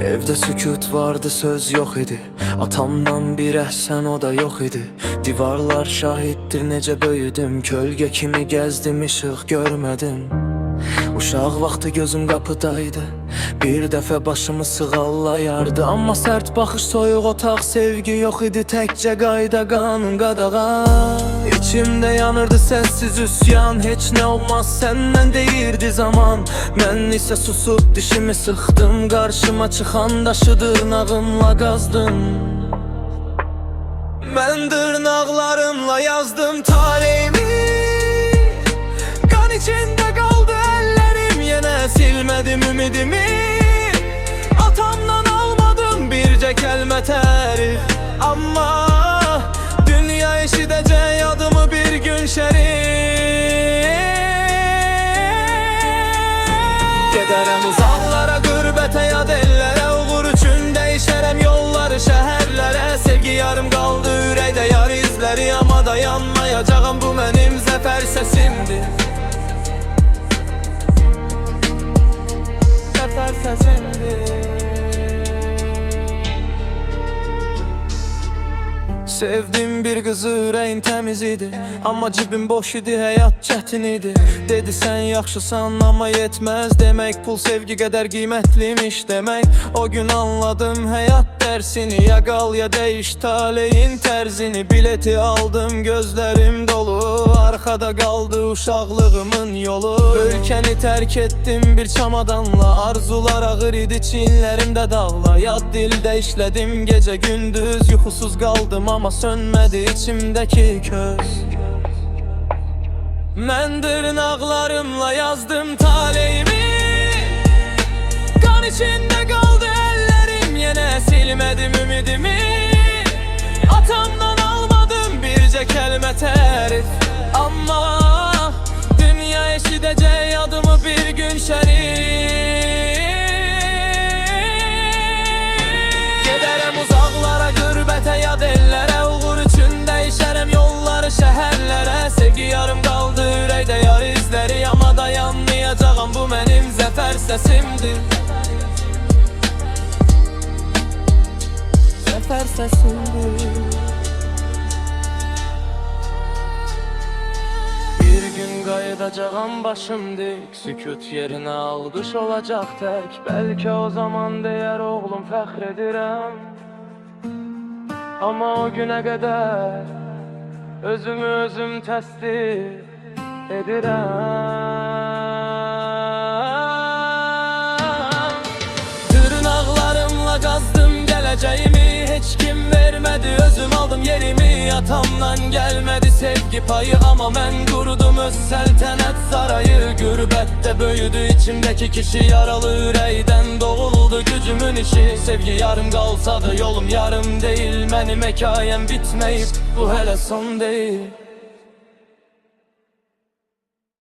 Evde sükut vardı, söz yok idi. Atamdan bir əhsən, o da yok idi. Divarlar şahittir necə böyüdüm. Kölge kimi gezdim, ışık görmedim. Uşaq vaxtı gözüm qapıdaydı. Bir dəfə başımı sığallayardı. Amma sərt baxış, soyuq otaq, sevgi yok idi. Təkcə qayda, qanun, qadağan. İçimdə yanırdı sessiz üsyan. Heç nə olmaz səndən deyirdi zaman. Mən isə susub dişimi sıxdım. Qarşıma çıxan daşı dırnağımla qazdım. Mən dırnaqlarımla yazdım taleyimi. Qan içində qaldı əllərim, yenə silmədim ümidimi. Atamdan almadım bircə kəlmə tərif. Amma dünya eşidəcək adımı bir gün şərif. Gedərəm uzaqlara, qürbətə, yad ellərə. Uğur üçün dəyişərəm yolları, şəhərlərə. Sevgi yarım qaldı ürəkdə, yar izləri. Amma dayanmayacağım, bu mənim zəfər səsimdir. Zəfər səsimdir. Sevdim bir qızı, ürəyin təmiz idi. Amma cibim boş idi, həyat çətin idi. Dedi sən yaxşısan, amma yetməz. Demək pul sevgi qədər qiymətlimiş demək. O gün anladım həyat dərsini. Ya qal ya dəyiş taleyin tərzini. Bileti aldım, gözlərim dolu. Arxada qaldı uşaqlığımın yolu. Ölkəni tərk etdim bir çamadanla. Arzular ağır idi, çinlərimdə dağla. Yad dildə işlədim gecə gündüz. Yuxusuz qaldım amma sönmədi içimdəki köz. Mən dırnaqlarımla yazdım taleyimi. Qan içində qaldı əllərim, yenə silmədim ümidimi. Atamdan almadım bircə kəlmə tərif. Amma dünya eşidəcək adımı bir gün şərif. Gedərəm uzaqlara, qürbətə, yad ellərə. Uğur üçün dəyişərəm yolları, şəhərlərə. Sevgi yarım qaldı ürəkdə, yar izləri. Amma dayanmayacağam, bu mənim zəfər səsimdir. Zəfər səsimdir. Bir gün qayıdacağam başım dik. Sükut yerinə alqış olacaq tək. Bəlkə o zaman deyər oğlum fəxr edirəm. Amma o günə qədər özümü özüm təsdiq edirəm. Dırnaqlarımla qazdım gələcəyimi. Heç kim vermədi, özüm aldım yerimi. Atamdan gəlmədi sevgi payı, amma mən qurudum öz səltənət sarayı. Qürbətdə böyüdü içimdəki kişi, yaralı ürəkdən doğuldu gücümün işi. Sevgi yarım qalsa da yolum yarım deyil, mənim hekayəm bitməyib, bu hələ son deyil.